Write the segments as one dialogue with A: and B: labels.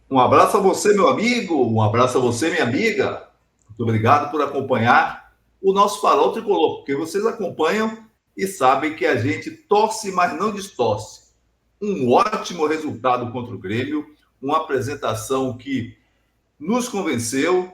A: Um abraço a você, meu amigo. Um abraço a você, minha amiga. Muito obrigado por acompanhar o nosso Farol Tricolor, porque vocês acompanham e sabem que a gente torce, mas não distorce. Um ótimo resultado contra o Grêmio, uma apresentação que nos convenceu.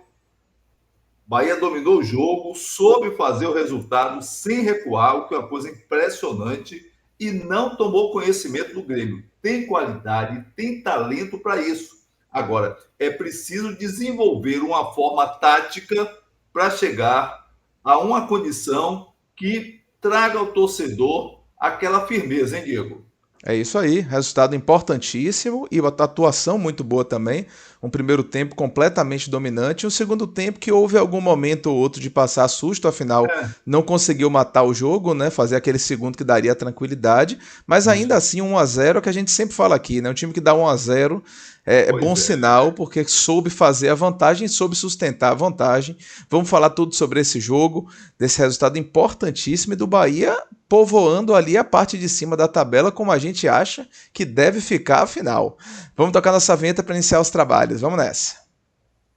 A: Bahia dominou o jogo, soube fazer o resultado sem recuar, o que é uma coisa impressionante, e não tomou conhecimento do Grêmio. Tem qualidade, tem talento para isso. Agora, é preciso desenvolver uma forma tática para chegar a uma condição que traga ao torcedor aquela firmeza, hein, Diego?
B: É isso aí, resultado importantíssimo e uma atuação muito boa também. Um primeiro tempo completamente dominante, e um segundo tempo que houve algum momento ou outro de passar susto, afinal
A: É,
B: não conseguiu matar o jogo, né? Fazer aquele segundo que daria tranquilidade, mas ainda
A: isso.
B: assim 1-0 é o que a gente sempre fala aqui, né? Um time que dá 1-0 é bom
A: Pois é.
B: sinal, porque soube fazer a vantagem, soube sustentar a vantagem. Vamos falar tudo sobre esse jogo, desse resultado importantíssimo e do Bahia povoando ali a parte de cima da tabela, como a gente acha que deve ficar a final. Vamos tocar nossa vinheta para iniciar os trabalhos. Vamos nessa.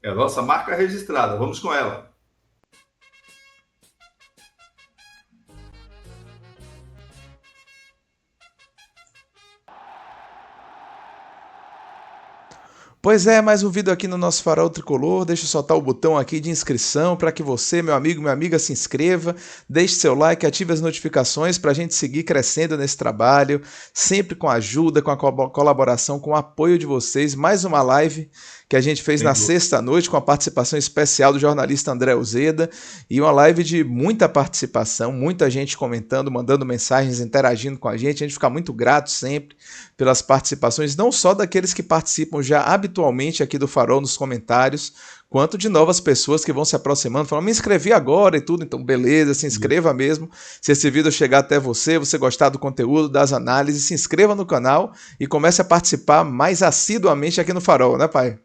A: É a nossa marca registrada. Vamos com ela.
B: Pois é, mais um vídeo aqui no nosso Farol Tricolor. Deixa eu soltar o botão aqui de inscrição para que você, meu amigo, minha amiga, se inscreva. Deixe seu like, ative as notificações para a gente seguir crescendo nesse trabalho, sempre com a ajuda, com a colaboração, com o apoio de vocês. Mais uma live que a gente fez
A: Sem
B: na
A: dúvida.
B: sexta-noite com a participação especial do jornalista André Uzeda e uma live de muita participação, muita gente comentando, mandando mensagens, interagindo com a gente fica muito grato sempre pelas participações, não só daqueles que participam já habitualmente aqui do Farol nos comentários, quanto de novas pessoas que vão se aproximando, falando, me inscrevi agora e tudo, então beleza, se inscreva
A: Isso.
B: mesmo. Se esse vídeo chegar até você, você gostar do conteúdo, das análises, se inscreva no canal e comece a participar mais assiduamente aqui no Farol, né, pai?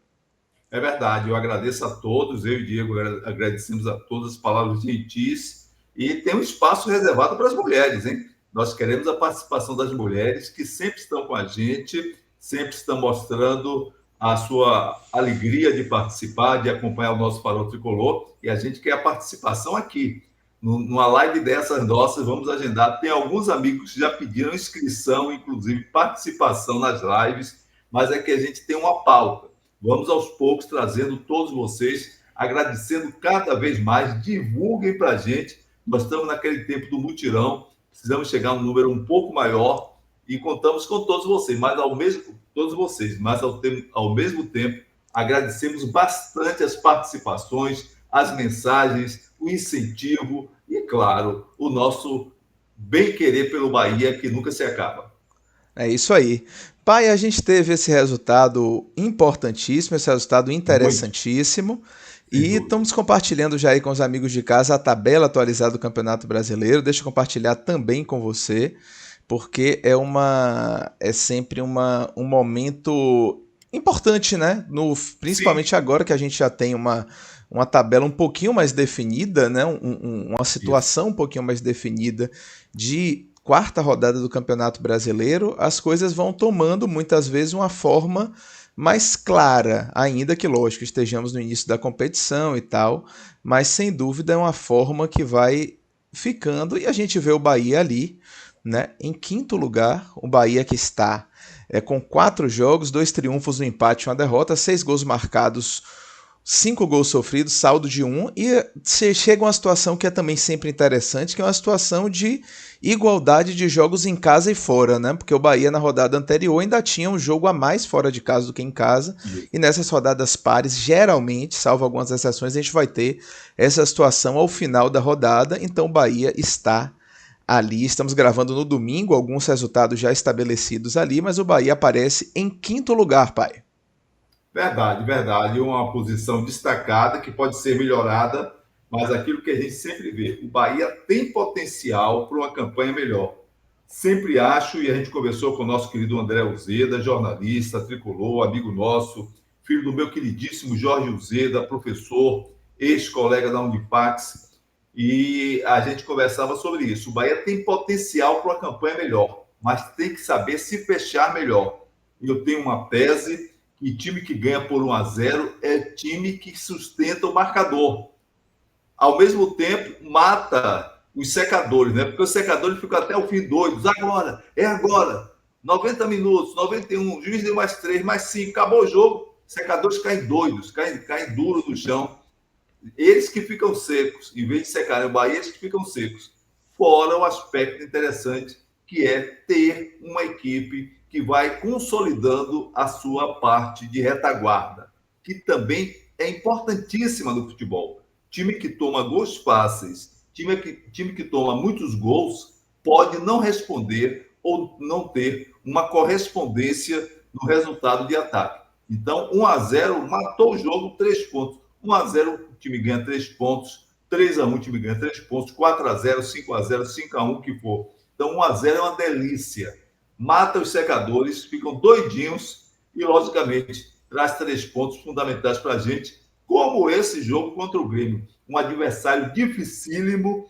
A: É verdade, eu agradeço a todos, eu e Diego agradecemos a todas as palavras gentis e tem um espaço reservado para as mulheres, hein? Nós queremos a participação das mulheres que sempre estão com a gente, sempre estão mostrando a sua alegria de participar, de acompanhar o nosso Farol Tricolor e a gente quer a participação aqui. Numa live dessas nossas, vamos agendar. Tem alguns amigos que já pediram inscrição, inclusive participação nas lives, mas é que a gente tem uma pauta. Vamos aos poucos trazendo todos vocês, agradecendo cada vez mais. Divulguem para a gente. Nós estamos naquele tempo do mutirão, precisamos chegar a um número um pouco maior e contamos com todos vocês, ao mesmo tempo agradecemos bastante as participações, as mensagens, o incentivo e, claro, o nosso bem querer pelo Bahia que nunca se acaba.
B: É isso aí. Pai, a gente teve esse resultado importantíssimo, esse resultado
A: Muito,
B: interessantíssimo.
A: sem
B: E
A: dúvida.
B: estamos compartilhando já aí com os amigos de casa a tabela atualizada do Campeonato Brasileiro. Deixa eu compartilhar também com você, porque é sempre um momento importante, né?
A: Sim,
B: Principalmente agora que a gente já tem uma tabela um pouquinho mais definida, né? Uma
A: isso.
B: situação um pouquinho mais definida de quarta rodada do Campeonato Brasileiro, as coisas vão tomando muitas vezes uma forma mais clara, ainda que, lógico, estejamos no início da competição e tal, mas sem dúvida é uma forma que vai ficando e a gente vê o Bahia ali, né, em quinto lugar, o Bahia que está com 4 jogos, 2 triunfos, um empate e uma derrota, 6 gols marcados, 5 gols sofridos, saldo de 1, e chega uma situação que é também sempre interessante, que é uma situação de igualdade de jogos em casa e fora, né? Porque o Bahia na rodada anterior ainda tinha um jogo a mais fora de casa do que em casa,
A: Isso.
B: e nessas rodadas pares, geralmente, salvo algumas exceções, a gente vai ter essa situação ao final da rodada, então o Bahia está ali. Estamos gravando no domingo, alguns resultados já estabelecidos ali, mas o Bahia aparece em quinto lugar, pai.
A: Verdade, verdade. Uma posição destacada que pode ser melhorada, mas aquilo que a gente sempre vê, o Bahia tem potencial para uma campanha melhor. Sempre acho, e a gente conversou com o nosso querido André Uzeda, jornalista, tricolor, amigo nosso, filho do meu queridíssimo Jorge Uzeda, professor, ex-colega da Unipax, e a gente conversava sobre isso. O Bahia tem potencial para uma campanha melhor, mas tem que saber se fechar melhor. Eu tenho uma tese que time que ganha por 1-0 é time que sustenta o marcador. Ao mesmo tempo, mata os secadores, né? Porque os secadores ficam até o fim doidos. Agora, é agora. 90 minutos, 91, o juiz deu mais 3, mais 5, acabou o jogo. Secadores caem doidos, caem duros no chão. Eles que ficam secos, em vez de secarem o Bahia, eles que ficam secos. Fora o aspecto interessante, que é ter uma equipe que vai consolidando a sua parte de retaguarda, que também é importantíssima no futebol. Time que toma gols fáceis, time que toma muitos gols, pode não responder ou não ter uma correspondência no resultado de ataque. Então, 1-0 matou o jogo, 3 pontos. 1-0, o time ganha 3 pontos. 3-1, o time ganha 3 pontos. 4-0, 5-0, 5-1, o que for. Então, 1-0 é uma delícia. Mata os secadores, ficam doidinhos e, logicamente, traz 3 pontos fundamentais para a gente, como esse jogo contra o Grêmio. Um adversário dificílimo.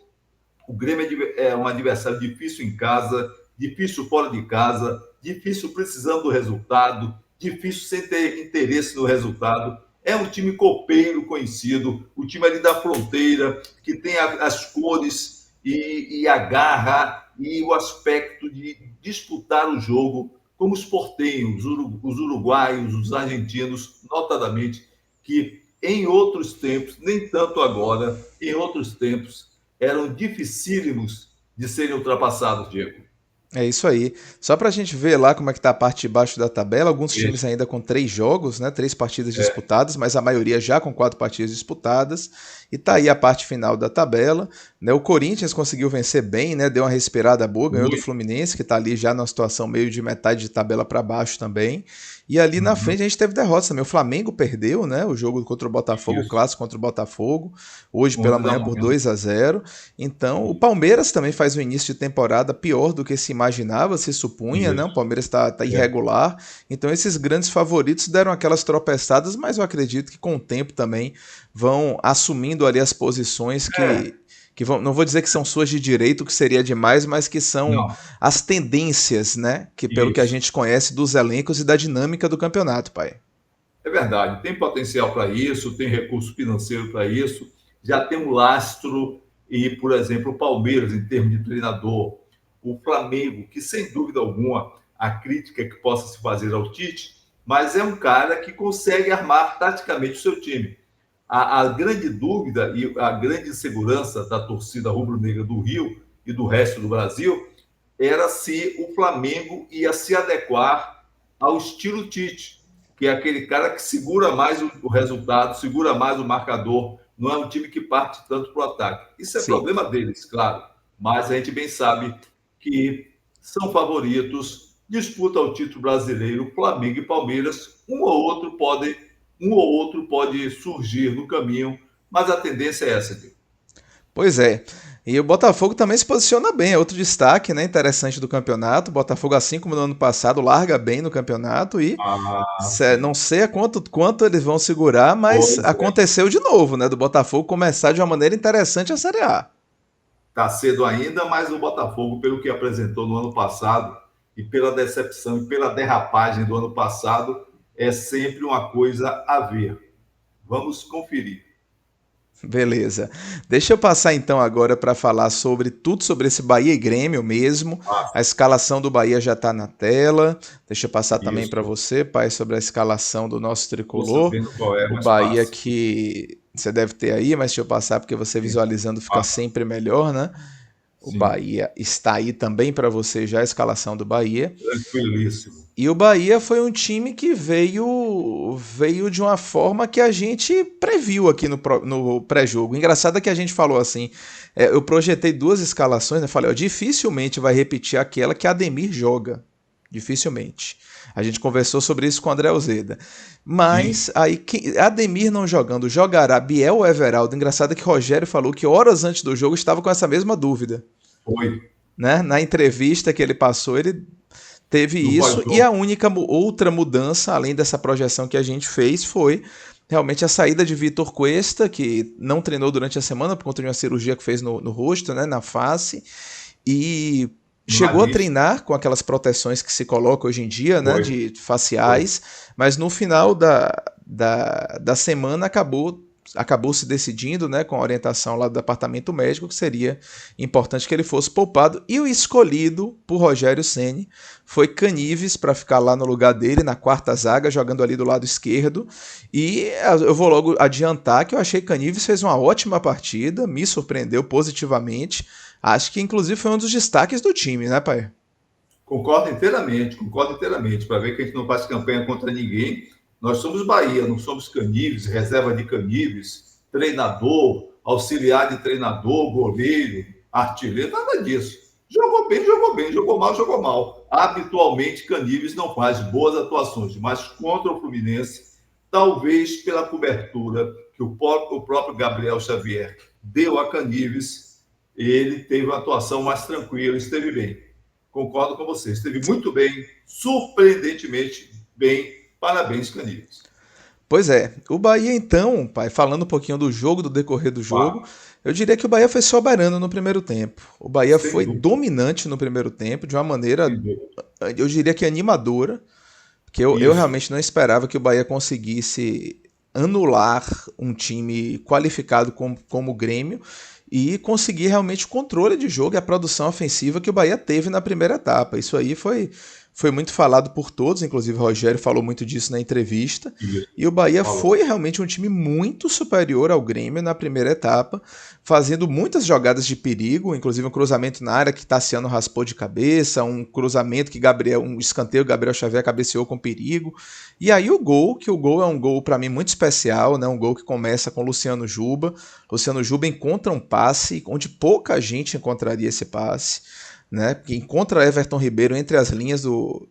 A: O Grêmio é um adversário difícil em casa, difícil fora de casa, difícil precisando do resultado, difícil sem ter interesse no resultado. É um time copeiro conhecido, o time ali da fronteira, que tem as cores e a garra e o aspecto de disputar o jogo, como os portenhos, os uruguaios, os argentinos, notadamente, que em outros tempos, nem tanto agora, em outros tempos, eram dificílimos de serem ultrapassados, Diego.
B: É isso aí. Só para a gente ver lá como é que tá a parte de baixo da tabela, alguns times
A: Isso.
B: ainda com 3 jogos, né, 3 partidas
A: É,
B: disputadas, mas a maioria já com 4 partidas disputadas. E tá aí a parte final da tabela, né? O Corinthians conseguiu vencer bem, né, deu uma respirada boa, ganhou do
A: muito.
B: Fluminense, que tá ali já numa situação meio de metade de tabela para baixo também. E ali na
A: Uhum.
B: frente a gente teve derrotas também. O Flamengo perdeu, né, o jogo contra o Botafogo, o
A: Isso.
B: clássico contra o Botafogo, hoje pela
A: 11 da
B: manhã por
A: manhã.
B: 2-0. Então, o Palmeiras também faz um início de temporada pior do que se imaginava, se supunha, né? O
A: Isso.
B: Palmeiras está
A: É.
B: irregular. Então, esses grandes favoritos deram aquelas tropeçadas, mas eu acredito que com o tempo também vão assumindo ali as posições
A: É.
B: que vão, não vou dizer que são suas de direito, que seria demais, mas que são
A: Não.
B: as tendências, né? Que pelo que a
A: Isso.
B: gente conhece dos elencos e da dinâmica do campeonato, pai.
A: É verdade. Tem potencial para isso, tem recurso financeiro para isso, já tem um lastro e, por exemplo, o Palmeiras, em termos de treinador, o Flamengo, que sem dúvida alguma a crítica que possa se fazer ao Tite, mas é um cara que consegue armar taticamente o seu time. A grande dúvida e a grande insegurança da torcida rubro-negra do Rio e do resto do Brasil era se o Flamengo ia se adequar ao estilo Tite, que é aquele cara que segura mais o resultado, segura mais o marcador, não é um time que parte tanto para o ataque. Isso é
B: Sim.
A: problema deles, claro, mas a gente bem sabe que são favoritos, disputa o título brasileiro, Flamengo e Palmeiras, um ou outro pode surgir no caminho, mas a tendência é essa, Diego.
B: Pois é. E o Botafogo também se posiciona bem, é outro destaque, né, interessante do campeonato. O Botafogo, assim como no ano passado, larga bem no campeonato e
A: Ah, sim.
B: não sei a quanto eles vão segurar, mas
A: Pois é.
B: aconteceu de novo, né, do Botafogo começar de uma maneira interessante a Série A.
A: Está cedo ainda, mas o Botafogo, pelo que apresentou no ano passado, e pela decepção e pela derrapagem do ano passado, é sempre uma coisa a ver. Vamos conferir.
B: Beleza. Deixa eu passar então agora para falar sobre tudo sobre esse Bahia e Grêmio mesmo.
A: Ah,
B: A escalação do Bahia já está na tela. Deixa eu passar também para
A: isso.
B: você, pai, sobre a escalação do nosso
A: Estou
B: tricolor.
A: sabendo qual é,
B: O
A: mas
B: Bahia
A: passe.
B: que você deve ter aí, mas deixa eu passar porque você
A: Sim,
B: visualizando fica
A: passa.
B: sempre melhor, né? O
A: Sim,
B: Bahia está aí também para você já a escalação do Bahia.
A: tranquilíssimo.
B: E o Bahia foi um time que veio de uma forma que a gente previu aqui no pré-jogo. Engraçado é que a gente falou assim, eu projetei 2 escalações, né? Falei, ó, dificilmente vai repetir aquela que Ademir joga. Dificilmente. A gente conversou sobre isso com o André Alzeda.
A: Sim,
B: Mas aí, Ademir não jogando, jogará Biel ou Everaldo? Engraçado é que Rogério falou que horas antes do jogo estava com essa mesma dúvida.
A: foi.
B: Né? Na entrevista que ele passou, ele teve
A: No
B: isso, e a
A: pós-jogo.
B: única outra mudança, além dessa projeção que a gente fez, foi realmente a saída de Vitor Cuesta, que não treinou durante a semana por conta de uma cirurgia que fez no rosto, né, na face, e chegou a
A: Malícia,
B: treinar com aquelas proteções que se coloca hoje em dia, né,
A: foi,
B: de
A: foi.
B: faciais, mas no final da semana acabou se decidindo, né, com a orientação lá do departamento médico, que seria importante que ele fosse poupado, e o escolhido por Rogério Ceni foi Canives para ficar lá no lugar dele, na quarta zaga, jogando ali do lado esquerdo, e eu vou logo adiantar que eu achei que Canives fez uma ótima partida, me surpreendeu positivamente, acho que inclusive foi um dos destaques do time, né, pai?
A: Concordo inteiramente. Para ver que a gente não faz campanha contra ninguém, nós somos Bahia, não somos Canives, reserva de Canives, treinador, auxiliar de treinador, goleiro, artilheiro, nada disso. Jogou bem, jogou bem, jogou mal, jogou mal. Habitualmente, Canives não faz boas atuações, mas contra o Fluminense, talvez pela cobertura que o próprio Gabriel Xavier deu a Canives, ele teve uma atuação mais tranquila, esteve bem. Concordo com você. Esteve muito bem, surpreendentemente bem. Parabéns, Canilhas.
B: Pois é, o Bahia então, pai, falando um pouquinho do jogo, do decorrer do jogo,
A: Vá,
B: eu diria que o Bahia foi soberano no primeiro tempo. O Bahia
A: sem
B: foi
A: dúvida.
B: dominante no primeiro tempo, de uma maneira,
A: Sem dúvida.
B: eu diria que animadora, porque eu
A: Isso.
B: realmente não esperava que o Bahia conseguisse anular um time qualificado como o Grêmio e conseguir realmente o controle de jogo e a produção ofensiva que o Bahia teve na primeira etapa. Isso aí foi muito falado por todos, inclusive o Rogério falou muito disso na entrevista.
A: Isso.
B: E o Bahia
A: Falou.
B: foi realmente um time muito superior ao Grêmio na primeira etapa, fazendo muitas jogadas de perigo, inclusive um cruzamento na área que Tassiano raspou de cabeça, um cruzamento que um escanteio Gabriel Xavier cabeceou com perigo. E aí o gol, que o gol é um gol para mim muito especial, né? Um gol que começa com Luciano Juba. Luciano Juba encontra um passe onde pouca gente encontraria esse passe, né? Que encontra Everton Ribeiro entre as linhas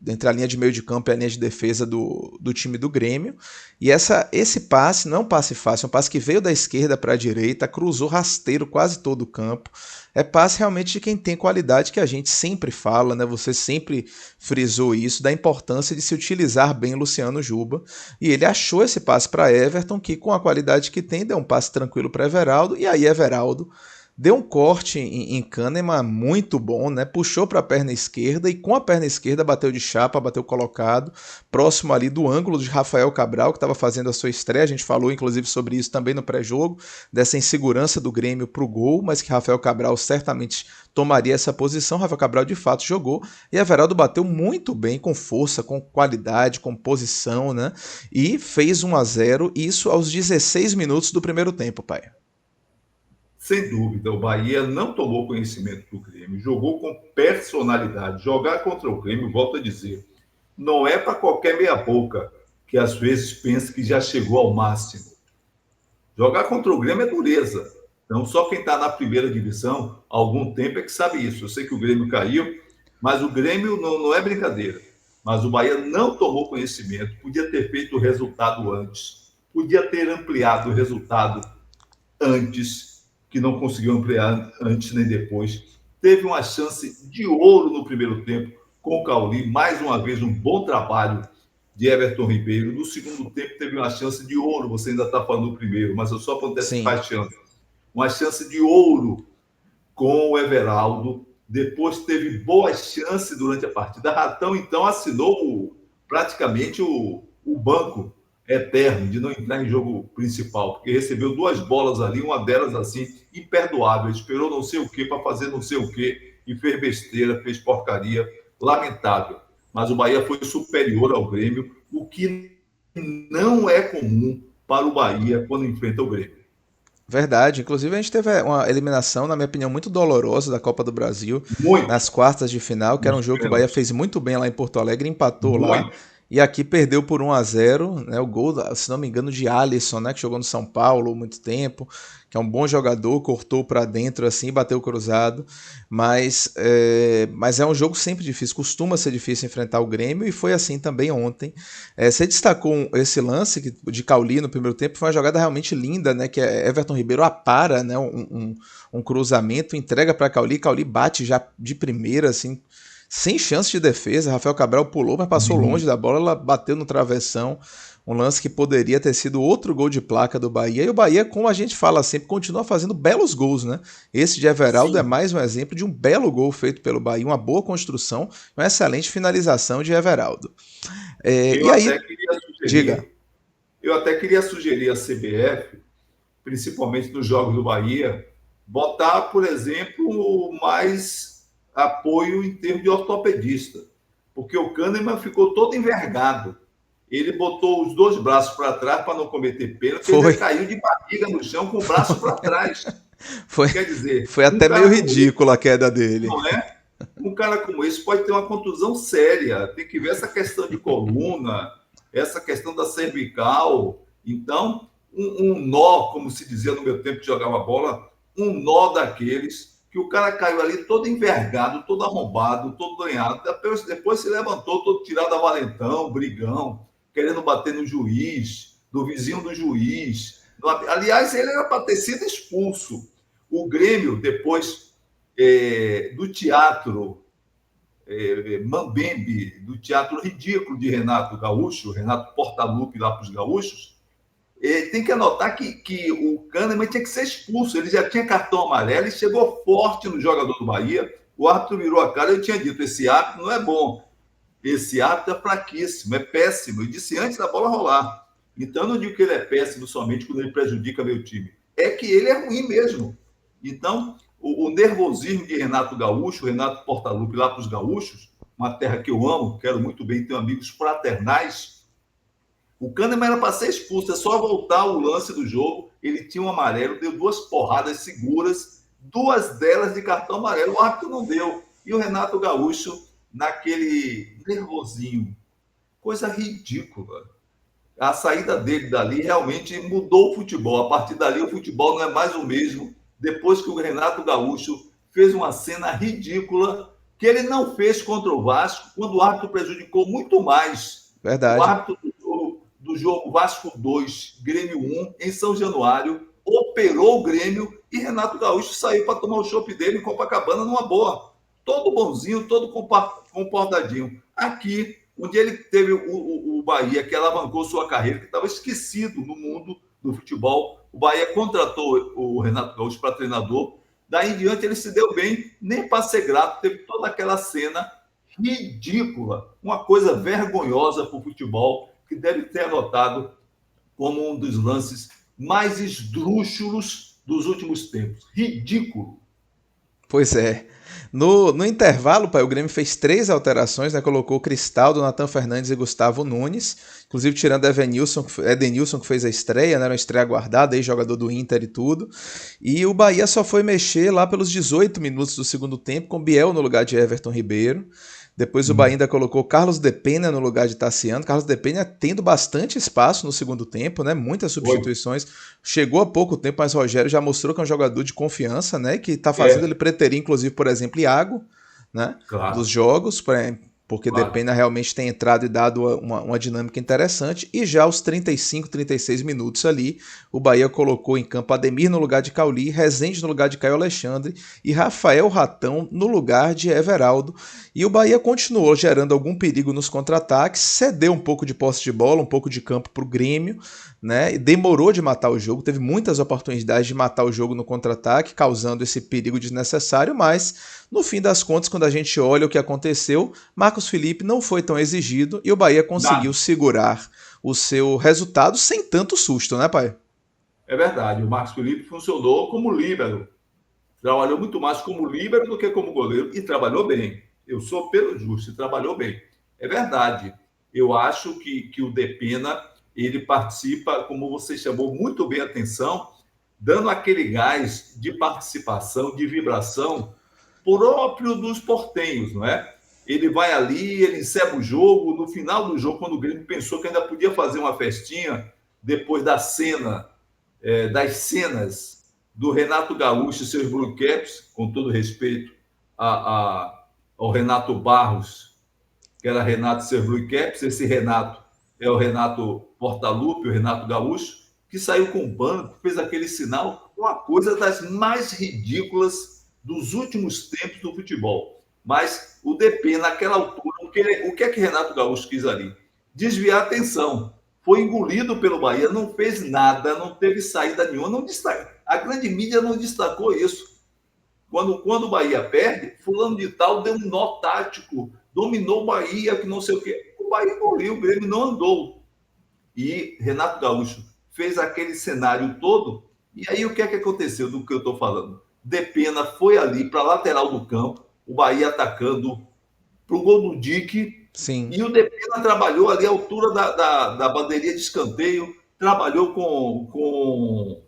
B: entre a linha de meio de campo e a linha de defesa do time do Grêmio. E esse passe não é um passe fácil, é um passe que veio da esquerda para a direita, cruzou rasteiro quase todo o campo. É passe realmente de quem tem qualidade, que a gente sempre fala, né? Você sempre frisou isso, da importância de se utilizar bem Luciano Juba. E ele achou esse passe para Everton, que com a qualidade que tem, deu um passe tranquilo para Everaldo. E aí Everaldo deu um corte em Kahneman muito bom, né? Puxou para a perna esquerda e com a perna esquerda bateu de chapa, bateu colocado, próximo ali do ângulo de Rafael Cabral, que estava fazendo a sua estreia. A gente falou inclusive sobre isso também no pré-jogo, dessa insegurança do Grêmio para o gol, mas que Rafael Cabral certamente tomaria essa posição. Rafael Cabral de fato jogou e Everaldo bateu muito bem, com força, com qualidade, com posição, né? E fez 1-0, isso aos 16 minutos do primeiro tempo, pai.
A: Sem dúvida, o Bahia não tomou conhecimento do Grêmio, jogou com personalidade. Jogar contra o Grêmio, volto a dizer, não é para qualquer meia-boca que às vezes pensa que já chegou ao máximo. Jogar contra o Grêmio é dureza. Então, só quem está na primeira divisão há algum tempo é que sabe isso. Eu sei que o Grêmio caiu, mas o Grêmio não é brincadeira. Mas o Bahia não tomou conhecimento, podia ter feito o resultado antes, podia ter ampliado o resultado antes, que não conseguiu ampliar antes nem depois. Teve uma chance de ouro no primeiro tempo com o Cauli, mais uma vez um bom trabalho de Everton Ribeiro. No segundo tempo teve uma chance de ouro, você ainda está falando do primeiro, mas eu só para antecipar
B: Sim.
A: a chance. Uma chance de ouro com o Everaldo. Depois teve boas chances durante a partida. Ratão, então, assinou praticamente o banco eterno de não entrar em jogo principal, porque recebeu duas bolas ali, uma delas assim, imperdoável. Esperou não sei o que para fazer não sei o que e fez besteira, fez porcaria, lamentável. Mas o Bahia foi superior ao Grêmio, o que não é comum para o Bahia quando enfrenta o Grêmio.
B: Verdade. Inclusive, a gente teve uma eliminação, na minha opinião, muito dolorosa da Copa do Brasil
A: Muito,
B: nas quartas de final, que era um
A: nos
B: jogo que o Bahia
A: pênaltis.
B: fez muito bem lá em Porto Alegre, empatou lá.
A: Muito.
B: E aqui perdeu por 1-0, né? O gol, se não me engano, de Alisson, né? Que jogou no São Paulo há muito tempo, que é um bom jogador, cortou para dentro assim, bateu cruzado. Mas é um jogo sempre difícil, costuma ser difícil enfrentar o Grêmio e foi assim também ontem. Você destacou esse lance de Cauli no primeiro tempo, foi uma jogada realmente linda, né? Que é Everton Ribeiro apara, né? Um cruzamento, entrega para Cauli, Cauli bate já de primeira, assim, sem chance de defesa. Rafael Cabral pulou, mas passou longe da bola, ela bateu no travessão. Um lance que poderia ter sido outro gol de placa do Bahia. E o Bahia, como a gente fala sempre, continua fazendo belos gols, né? Esse de Everaldo é
A: Sim.
B: mais um exemplo de um belo gol feito pelo Bahia, uma boa construção, uma excelente finalização de Everaldo.
A: Eu
B: E
A: até
B: aí,
A: queria
B: diga.
A: sugerir, eu até queria sugerir à CBF, principalmente nos jogos do Bahia, botar, por exemplo, mais apoio em termos de ortopedista, porque o Kahneman ficou todo envergado. Ele botou os dois braços para trás para não cometer pênalti, ele
B: Foi,
A: caiu de barriga no chão com o braço para trás.
B: foi,
A: Quer dizer,
B: foi
A: um
B: até meio
A: cara como esse,
B: ridícula a queda dele.
A: não é? Um cara como esse pode ter uma contusão séria. Tem que ver essa questão de coluna, essa questão da cervical. Então, um nó, como se dizia no meu tempo de jogar uma bola, um nó daqueles que o cara caiu ali todo envergado, todo arrombado, todo ganhado. Depois se levantou todo tirado a valentão, brigão, querendo bater no juiz, do vizinho do juiz. Aliás, ele era para ter sido expulso. O Grêmio, depois do teatro Mambembe, do teatro ridículo de Renato Gaúcho, Renato Portaluppi lá para os gaúchos, tem que anotar que o Kahneman tinha que ser expulso. Ele já tinha cartão amarelo e chegou forte no jogador do Bahia. O árbitro virou a cara. Eu tinha dito: esse árbitro não é bom. Esse árbitro é fraquíssimo, é péssimo. Eu disse antes da bola rolar. Então, eu não digo que ele é péssimo somente quando ele prejudica meu time. É que ele é ruim mesmo. Então, o nervosismo de Renato Gaúcho, Renato Portaluppi lá para os gaúchos, uma terra que eu amo, quero muito bem, tenho amigos fraternais. O Kahneman era para ser expulso, é só voltar o lance do jogo. Ele tinha um amarelo, deu duas porradas seguras, duas delas de cartão amarelo. O árbitro não deu. E o Renato Gaúcho, naquele nervosinho, coisa ridícula. A saída dele dali realmente mudou o futebol. A partir dali, o futebol não é mais o mesmo. Depois que o Renato Gaúcho fez uma cena ridícula que ele não fez contra o Vasco, quando o árbitro prejudicou muito mais. O
B: Verdade.
A: árbitro do jogo Vasco 2, Grêmio 1, em São Januário, operou o Grêmio e Renato Gaúcho saiu para tomar o chopp dele em Copacabana numa boa. Todo bonzinho, todo comportadinho. Aqui, onde ele teve o Bahia, que alavancou sua carreira, que estava esquecido no mundo do futebol. O Bahia contratou o Renato Gaúcho para treinador. Daí em diante ele se deu bem, nem para ser grato, teve toda aquela cena ridícula, uma coisa vergonhosa para o futebol, que deve ter anotado como um dos lances mais esdrúxulos dos últimos tempos. Ridículo.
B: Pois é. No intervalo, pai, o Grêmio fez 3 alterações, né? Colocou Cristaldo, Natan Fernandes e Gustavo Nunes, inclusive tirando Edenilson, que fez a estreia, né? Era uma estreia aguardada, aí, jogador do Inter e tudo. E o Bahia só foi mexer lá pelos 18 minutos do segundo tempo, com Biel no lugar de Everton Ribeiro. Depois o Bahia ainda colocou Carlos Depena no lugar de Tassiano. Carlos Depena tendo bastante espaço no segundo tempo, né? Muitas
A: Foi.
B: substituições. Chegou há pouco tempo, mas o Rogério já mostrou que é um jogador de confiança, né? Que está fazendo ele preterir, inclusive, por exemplo, Iago, né?
A: Claro,
B: Dos jogos, porque
A: claro.
B: Depena realmente tem entrado e dado uma dinâmica interessante. E já aos 35, 36 minutos ali, o Bahia colocou em campo Ademir no lugar de Cauli, Rezende no lugar de Caio Alexandre e Rafael Ratão no lugar de Everaldo. E o Bahia continuou gerando algum perigo nos contra-ataques, cedeu um pouco de posse de bola, um pouco de campo para o Grêmio, né? E demorou de matar o jogo, teve muitas oportunidades de matar o jogo no contra-ataque, causando esse perigo desnecessário, mas no fim das contas, quando a gente olha o que aconteceu, Marcos Felipe não foi tão exigido e o Bahia conseguiu
A: Nada.
B: segurar o seu resultado sem tanto susto, né, pai?
A: É verdade. O Marcos Felipe funcionou como líbero. Trabalhou muito mais como líbero do que como goleiro e trabalhou bem. Eu sou pelo justo e trabalhou bem. É verdade. Eu acho que o Depena ele participa, como você chamou muito bem a atenção, dando aquele gás de participação, de vibração próprio dos portenhos, não é? Ele vai ali, ele encerra o jogo, no final do jogo, quando o Grêmio pensou que ainda podia fazer uma festinha, depois da cena, das cenas do Renato Gaúcho e seus Blue Caps, com todo respeito ao Renato Barros, que era Renato e seus Blue Caps, esse Renato é o Renato Portaluppi, o Renato Gaúcho, que saiu com o banco, fez aquele sinal, uma coisa das mais ridículas dos últimos tempos do futebol. Mas o DP, naquela altura, o que é que Renato Gaúcho quis ali? Desviar a atenção. Foi engolido pelo Bahia, não fez nada, não teve saída nenhuma, não destaca. A grande mídia não destacou isso. Quando o Bahia perde, fulano de tal deu um nó tático, dominou o Bahia, que não sei o quê. O Bahia engoliu, o Grêmio não andou. E Renato Gaúcho fez aquele cenário todo. E aí o que é que aconteceu do que eu estou falando? Depena foi ali para a lateral do campo, o Bahia atacando para o gol do Dick.
B: Sim.
A: E o Depena trabalhou ali à altura da bandeirinha de escanteio, trabalhou com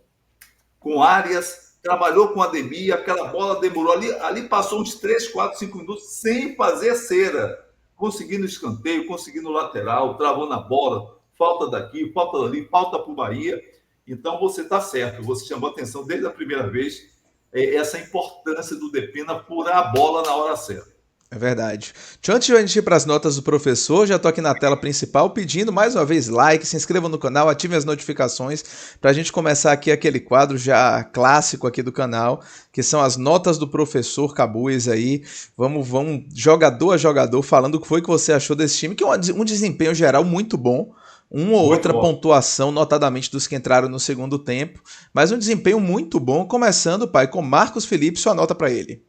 A: Arias, trabalhou com Ademir, aquela bola demorou ali passou uns 3, 4, 5 minutos sem fazer cera, conseguindo escanteio, conseguindo lateral, travou na bola, falta daqui, falta dali, falta para o Bahia. Então você está certo, você chamou atenção desde a primeira vez essa importância do Depena furar a bola na hora certa.
B: É verdade. Antes de a gente ir para as notas do professor, já estou aqui na tela principal pedindo mais uma vez like, se inscrevam no canal, ativem as notificações para a gente começar aqui aquele quadro já clássico aqui do canal, que são as notas do professor Cabuz aí. Vamos jogador a jogador falando o que foi que você achou desse time, que é um desempenho geral muito bom. Uma ou outra pontuação, notadamente dos que entraram no segundo tempo, mas um desempenho muito bom, começando, pai, com Marcos Felipe, sua nota para ele.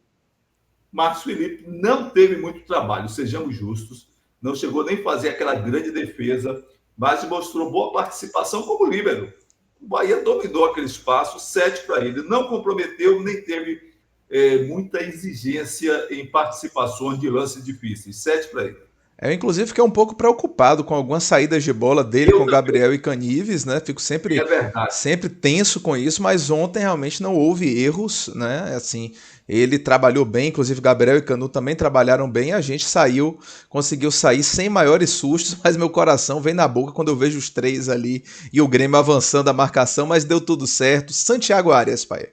A: Marcos Felipe não teve muito trabalho, sejamos justos, não chegou nem a fazer aquela grande defesa, mas mostrou boa participação como líbero. O Bahia dominou aquele espaço, 7 para ele, não comprometeu, nem teve muita exigência em participações de lances difíceis, 7 para ele.
B: Eu, inclusive, fiquei um pouco preocupado com algumas saídas de bola dele com Gabriel e Canives, né? Fico sempre tenso com isso, mas ontem realmente não houve erros, né? Assim, ele trabalhou bem, inclusive Gabriel e Canu também trabalharam bem, a gente conseguiu sair sem maiores sustos, mas meu coração vem na boca quando eu vejo os três ali e o Grêmio avançando a marcação, mas deu tudo certo. Santiago Arias, pai.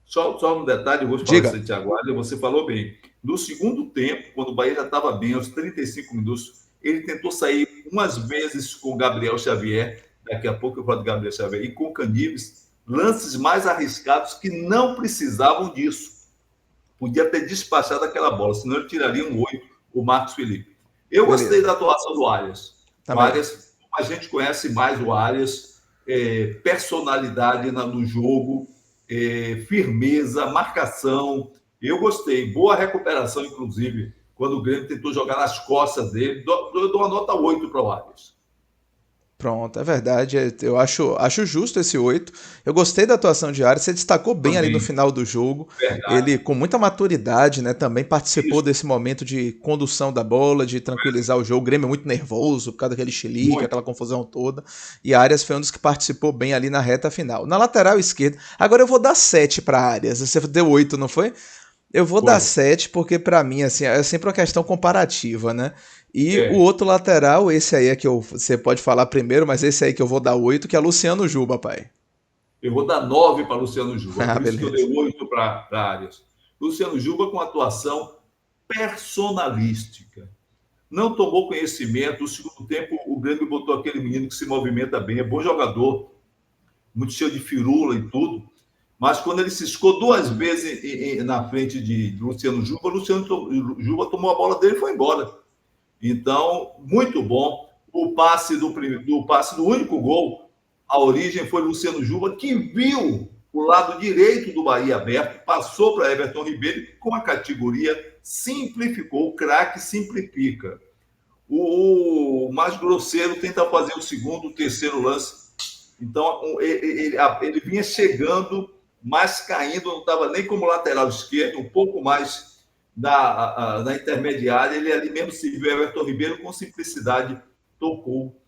A: Só um detalhe, eu vou falar de Santiago Arias, você falou bem. No segundo tempo, quando o Bahia já estava bem, aos 35 minutos, ele tentou sair umas vezes com o Gabriel Xavier, daqui a pouco eu falo de Gabriel Xavier, e com o Canives, lances mais arriscados que não precisavam disso. Podia ter despachado aquela bola, senão ele tiraria um 8, o Marcos Felipe. Eu gostei da atuação do Arias. O Arias, a gente conhece mais o Arias, personalidade no jogo, firmeza, marcação. Eu gostei. Boa recuperação, inclusive, quando o Grêmio tentou jogar nas costas dele. Eu dou uma nota 8 para o Arias.
B: Pronto, é verdade. Eu acho justo esse 8. Eu gostei da atuação de Arias. Você destacou bem ali no final do jogo. Verdade. Ele, com muita maturidade, né, também participou desse momento de condução da bola, de tranquilizar o jogo. O Grêmio é muito nervoso por causa daquele chilique, aquela confusão toda. E Arias foi um dos que participou bem ali na reta final. Na lateral esquerda, agora eu vou dar 7 para Arias. Você deu 8, não foi? Eu vou dar 7 porque, para mim, assim, é sempre uma questão comparativa, né? E o outro lateral, esse aí é que você pode falar primeiro, mas esse aí que eu vou dar 8, que é Luciano Juba, pai.
A: Eu vou dar 9 para Luciano Juba, por isso que eu dei 8 para Arias. Luciano Juba com atuação personalística. Não tomou conhecimento. No segundo tempo, o Grêmio botou aquele menino que se movimenta bem, é bom jogador, muito cheio de firula e tudo. Mas quando ele ciscou 2 vezes na frente de Luciano Juba tomou a bola dele e foi embora. Então, muito bom. O passe do único gol, a origem foi Luciano Juba, que viu o lado direito do Bahia aberto, passou para Everton Ribeiro, com a categoria simplificou. O craque simplifica. O mais grosseiro tenta fazer o segundo, o terceiro lance. Então, ele vinha chegando, mas caindo, não estava nem como lateral esquerdo, um pouco mais na intermediária. Ele ali mesmo se viu Everton Ribeiro com simplicidade, tocou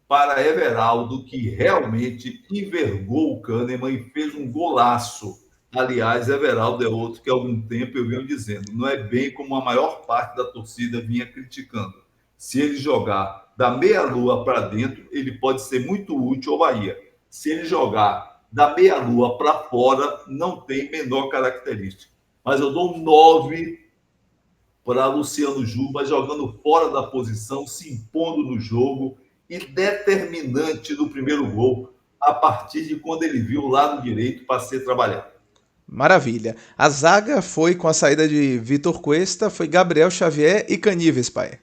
A: para Everaldo, que realmente envergou o Kahneman e fez um golaço. Aliás, Everaldo é outro que há algum tempo eu venho dizendo, não é bem como a maior parte da torcida vinha criticando. Se ele jogar da meia-lua para dentro, ele pode ser muito útil ao Bahia. Se ele jogar da meia-lua para fora, não tem menor característica. Mas eu dou 9 para Luciano Juba, jogando fora da posição, se impondo no jogo e determinante no primeiro gol, a partir de quando ele viu o lado direito para ser trabalhado.
B: Maravilha. A zaga foi com a saída de Vitor Cuesta, foi Gabriel Xavier e Caníveis, pai.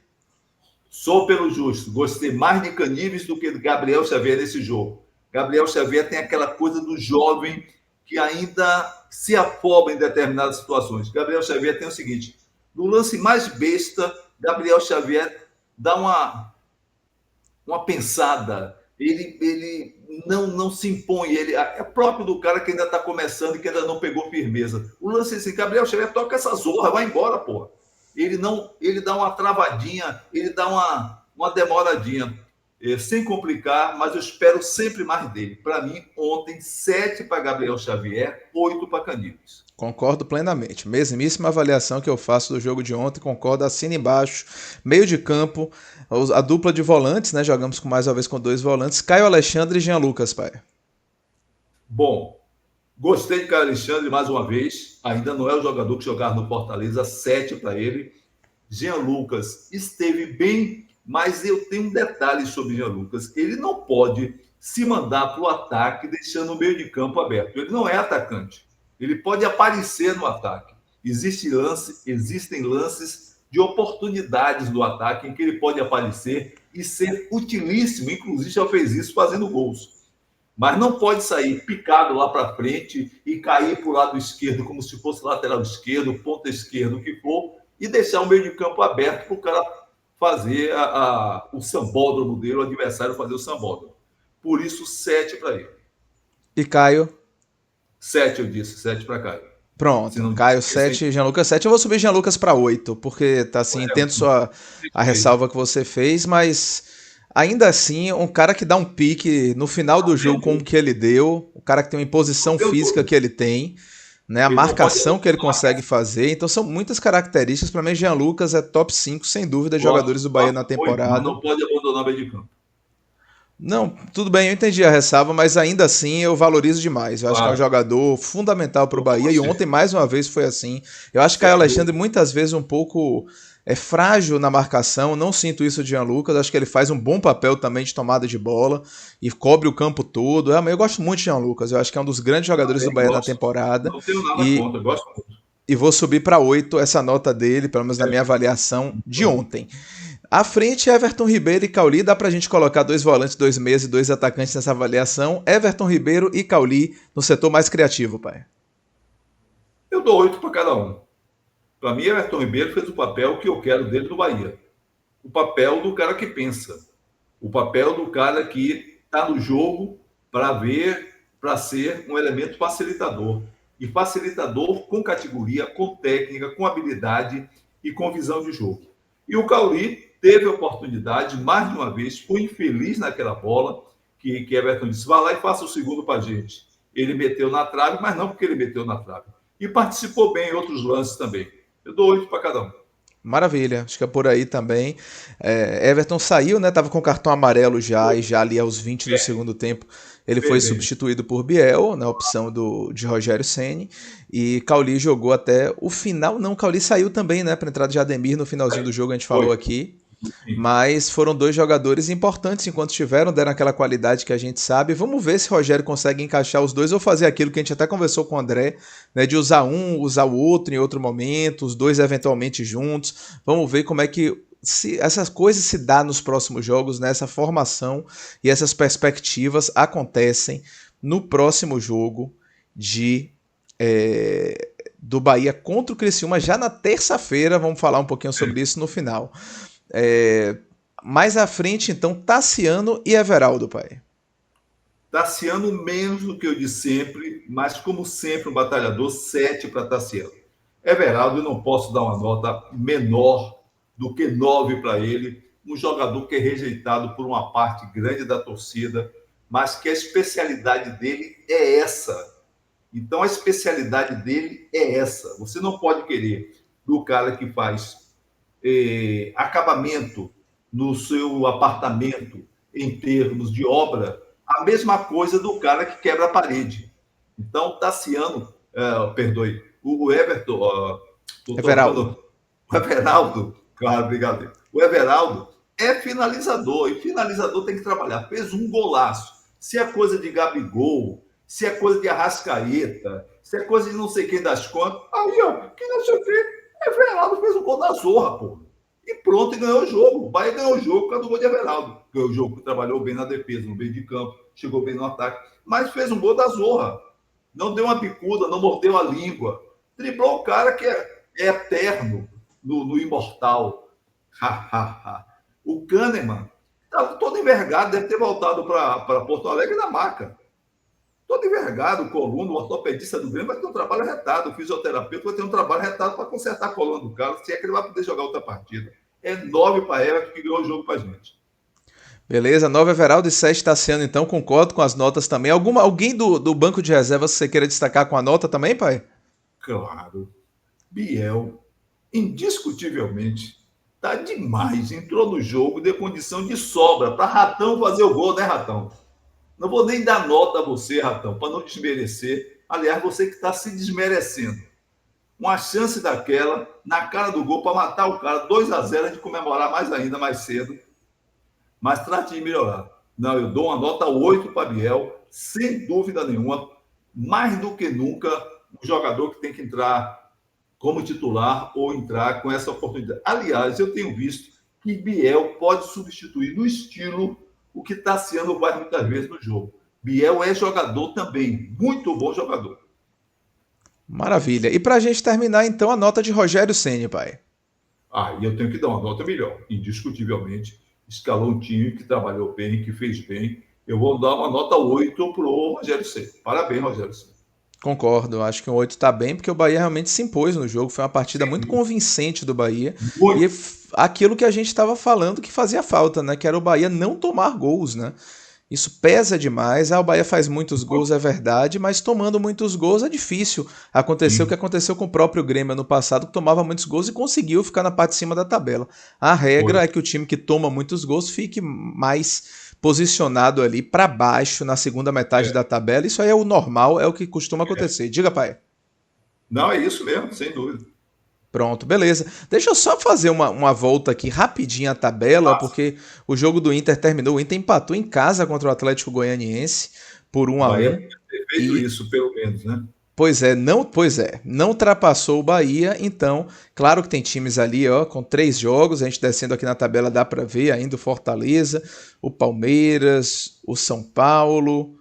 A: Sou pelo justo. Gostei mais de Caníveis do que do Gabriel Xavier nesse jogo. Gabriel Xavier tem aquela coisa do jovem que ainda se afoba em determinadas situações. Gabriel Xavier tem o seguinte: no lance mais besta, Gabriel Xavier dá uma pensada. Ele não se impõe. Ele é próprio do cara que ainda está começando e que ainda não pegou firmeza. O lance é assim: Gabriel Xavier toca essa zorra, vai embora, porra. Ele dá uma travadinha, ele dá uma demoradinha, sem complicar, mas eu espero sempre mais dele. Para mim, ontem, 7 para Gabriel Xavier, 8 para Caníveis.
B: Concordo plenamente. Mesmíssima avaliação que eu faço do jogo de ontem, concordo, assina embaixo. Meio de campo, a dupla de volantes, né? Jogamos com mais uma vez com 2 volantes, Caio Alexandre e Jean Lucas, pai.
A: Bom, gostei de Caio Alexandre mais uma vez. Ainda não é o jogador que jogava no Fortaleza, 7 para ele. Jean Lucas esteve bem, mas eu tenho um detalhe sobre Jean Lucas. Ele não pode se mandar para o ataque deixando o meio de campo aberto. Ele não é atacante. Ele pode aparecer no ataque. Existem lances de oportunidades do ataque em que ele pode aparecer e ser utilíssimo. Inclusive, já fez isso fazendo gols. Mas não pode sair picado lá para frente e cair para o lado esquerdo como se fosse lateral esquerdo, ponta esquerdo, o que for, e deixar o meio de campo aberto para o cara fazer o sambódromo dele, o adversário fazer o sambódromo. Por isso, 7 para ele.
B: E Caio?
A: 7, eu disse, 7 para Caio.
B: Pronto, Caio 7, Jean Lucas 7. Eu vou subir Jean Lucas para 8, porque tá assim, entendo a ressalva que você fez, mas ainda assim, um cara que dá um pique no final do jogo como que ele deu, o cara que tem uma imposição física que ele tem, né, a marcação que ele consegue fazer, então são muitas características. Para mim, Jean Lucas é top 5, sem dúvida, jogadores do Bahia na temporada.
A: Mas não pode abandonar o meio de campo.
B: Não, tudo bem, eu entendi a ressalva, mas ainda assim eu valorizo demais. Eu acho que é um jogador fundamental para o Bahia e ontem mais uma vez foi assim. Eu acho que Caio Alexandre muitas vezes um pouco frágil na marcação, não sinto isso de Jean Lucas, acho que ele faz um bom papel também de tomada de bola e cobre o campo todo. Eu gosto muito de Jean Lucas, eu acho que é um dos grandes jogadores do Bahia na temporada.
A: Não tenho nada contra, eu gosto muito.
B: E vou subir para 8 essa nota dele, pelo menos na minha avaliação de ontem. À frente, Everton Ribeiro e Cauli. Dá pra gente colocar 2 volantes, 2 meias e 2 atacantes nessa avaliação. Everton Ribeiro e Cauli no setor mais criativo, pai.
A: Eu dou 8 para cada um. Para mim, Everton Ribeiro fez o papel que eu quero dele no Bahia. O papel do cara que pensa. O papel do cara que está no jogo para ser um elemento facilitador. E facilitador com categoria, com técnica, com habilidade e com visão de jogo. E o Cauli teve a oportunidade, mais de uma vez, foi infeliz naquela bola, que Everton disse, vá lá e faça o segundo para a gente. Ele meteu na trave, mas não porque ele meteu na trave. E participou bem em outros lances também. Eu dou 8 para cada um.
B: Maravilha, acho que é por aí também. Everton saiu, né? Tava com cartão amarelo já, e já ali aos 20 do segundo tempo ele foi substituído por Biel, na opção de Rogério Ceni, e Cauli jogou até o final. Não, Cauli saiu também, né? Para entrada de Ademir no finalzinho do jogo, a gente falou aqui. Mas foram 2 jogadores importantes enquanto estiveram, deram aquela qualidade que a gente sabe. Vamos ver se o Rogério consegue encaixar os 2 ou fazer aquilo que a gente até conversou com o André, né, de usar um, usar o outro em outro momento, os 2 eventualmente juntos. Vamos ver como é que essas coisas se dá nos próximos jogos, né? Essa formação e essas perspectivas acontecem no próximo jogo do Bahia contra o Criciúma, já na terça-feira. Vamos falar um pouquinho sobre isso no final. Mais à frente, então, Tassiano e Everaldo, pai.
A: Tassiano menos do que o de sempre, mas como sempre um batalhador, 7 para Tassiano. Everaldo, eu não posso dar uma nota menor do que 9 para ele, um jogador que é rejeitado por uma parte grande da torcida, mas que a especialidade dele é essa. Então, a especialidade dele é essa. Você não pode querer do cara que faz acabamento no seu apartamento em termos de obra, a mesma coisa do cara que quebra a parede. Então, Tassiano, perdoe, o Everton, o Everaldo, claro, obrigado. O Everaldo é finalizador, e finalizador tem que trabalhar. Fez um golaço. Se é coisa de Gabigol, se é coisa de Arrascaeta, se é coisa de não sei quem das contas. Aí, ó, que não sei o quê. Everaldo fez o gol da zorra, pô. E pronto, e ganhou o jogo. O Bahia ganhou o jogo por causa do gol de Everaldo. Ganhou o jogo, trabalhou bem na defesa, no meio de campo, chegou bem no ataque. Mas fez um gol da zorra. Não deu uma bicuda, não mordeu a língua. Driblou o cara que é eterno no imortal. O Kahneman estava todo envergado, deve ter voltado para Porto Alegre na maca. Todo envergado, coluna, o ortopedista do Grêmio vai ter um trabalho retado, o fisioterapeuta vai ter um trabalho retado para consertar a coluna do cara, se é que ele vai poder jogar outra partida. É 9 para Everton que ganhou o jogo para a gente.
B: Beleza, 9 Everaldo e 7 Tassiano, então, concordo com as notas também. Alguém do banco de reservas que você queira destacar com a nota também, pai?
A: Claro. Biel, indiscutivelmente, tá demais. Entrou no jogo, deu condição de sobra para Ratão fazer o gol, né, Ratão? Não vou nem dar nota a você, Ratão, para não desmerecer. Aliás, você que está se desmerecendo. Uma chance daquela, na cara do gol, para matar o cara, 2-0, a gente comemorar mais ainda, mais cedo. Mas trate de melhorar. Não, eu dou uma nota 8 para Biel, sem dúvida nenhuma. Mais do que nunca, um jogador que tem que entrar como titular ou entrar com essa oportunidade. Aliás, eu tenho visto que Biel pode substituir no estilo o que Tassiano faz muitas vezes no jogo. Biel é jogador também, muito bom jogador.
B: Maravilha. E para a gente terminar, então, a nota de Rogério Ceni, pai.
A: E eu tenho que dar uma nota melhor. Indiscutivelmente, escalou um time que trabalhou bem, que fez bem. Eu vou dar uma nota 8 para o Rogério Ceni. Parabéns, Rogério Ceni.
B: Concordo, acho que o 8 está bem, porque o Bahia realmente se impôs no jogo, foi uma partida muito convincente do Bahia,
A: muito.
B: E aquilo que a gente estava falando que fazia falta, né, que era o Bahia não tomar gols, né? Isso pesa demais, o Bahia faz muitos gols, é verdade, mas tomando muitos gols é difícil. Aconteceu o que aconteceu com o próprio Grêmio no passado, que tomava muitos gols e conseguiu ficar na parte de cima da tabela. A regra é que o time que toma muitos gols fique mais posicionado ali para baixo na segunda metade da tabela. Isso aí é o normal, é o que costuma acontecer. Diga, pai.
A: Não, é isso mesmo, sem dúvida.
B: Pronto, beleza. Deixa eu só fazer uma volta aqui rapidinho à tabela, porque o jogo do Inter terminou. O Inter empatou em casa contra o Atlético Goianiense por 1-1.
A: Bahia ter feito isso, pelo menos, né?
B: Pois é, não ultrapassou o Bahia, então, claro que tem times ali, ó, com 3 jogos, a gente descendo aqui na tabela dá para ver ainda o Fortaleza, o Palmeiras, o São Paulo,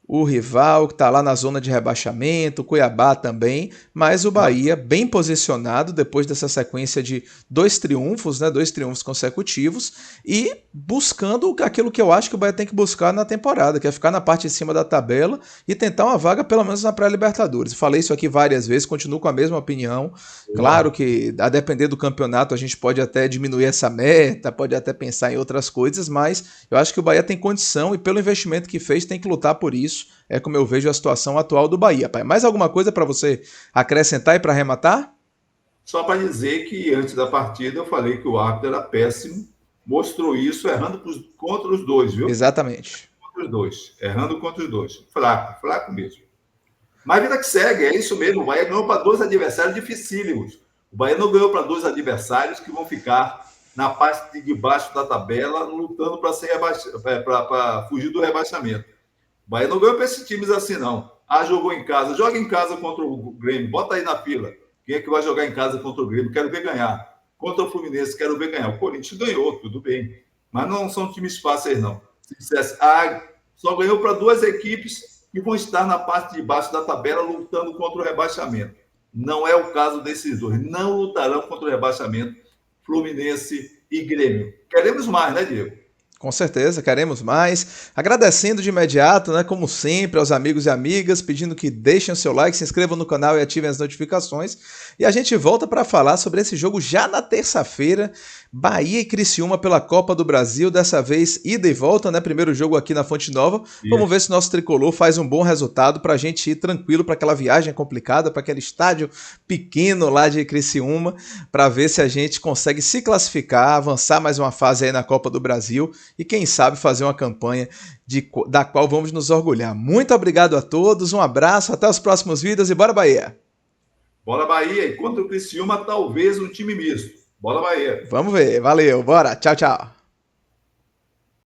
B: o rival que está lá na zona de rebaixamento, o Cuiabá também, mas o Bahia bem posicionado depois dessa sequência de 2 triunfos, né, 2 triunfos consecutivos e buscando aquilo que eu acho que o Bahia tem que buscar na temporada, que é ficar na parte de cima da tabela e tentar uma vaga pelo menos na pré-Libertadores. Falei isso aqui várias vezes, continuo com a mesma opinião. Claro que a depender do campeonato a gente pode até diminuir essa meta, pode até pensar em outras coisas, mas eu acho que o Bahia tem condição e pelo investimento que fez tem que lutar por isso. É como eu vejo a situação atual do Bahia, pai. Mais alguma coisa para você acrescentar e para arrematar?
A: Só para dizer que antes da partida eu falei que o árbitro era péssimo, mostrou isso errando contra os dois, viu?
B: Exatamente.
A: Contra os dois, errando contra os dois. Fraco mesmo. Mas vida que segue, é isso mesmo. O Bahia ganhou para 2 adversários dificílimos. O Bahia não ganhou para 2 adversários que vão ficar na parte de baixo da tabela, lutando para fugir do rebaixamento. O Bahia não ganhou para esses times assim, não. Jogou em casa. Joga em casa contra o Grêmio. Bota aí na fila. Quem é que vai jogar em casa contra o Grêmio? Quero ver ganhar. Contra o Fluminense, quero ver ganhar. O Corinthians ganhou, tudo bem. Mas não são times fáceis, não. Se dissesse, só ganhou para 2 equipes que vão estar na parte de baixo da tabela lutando contra o rebaixamento. Não é o caso desses dois. Não lutarão contra o rebaixamento. Fluminense e Grêmio. Queremos mais, né, Diego?
B: Com certeza, queremos mais. Agradecendo de imediato, né, como sempre, aos amigos e amigas, pedindo que deixem o seu like, se inscrevam no canal e ativem as notificações. E a gente volta para falar sobre esse jogo já na terça-feira, Bahia e Criciúma pela Copa do Brasil, dessa vez ida e volta, né? Primeiro jogo aqui na Fonte Nova. Vamos ver se nosso tricolor faz um bom resultado para a gente ir tranquilo para aquela viagem complicada, para aquele estádio pequeno lá de Criciúma, para ver se a gente consegue se classificar, avançar mais uma fase aí na Copa do Brasil e quem sabe fazer uma campanha da qual vamos nos orgulhar. Muito obrigado a todos, um abraço, até os próximos vídeos e bora Bahia!
A: Bora Bahia, e contra o Criciúma talvez um time misto. Bora Bahia!
B: Vamos ver, valeu, bora, tchau, tchau!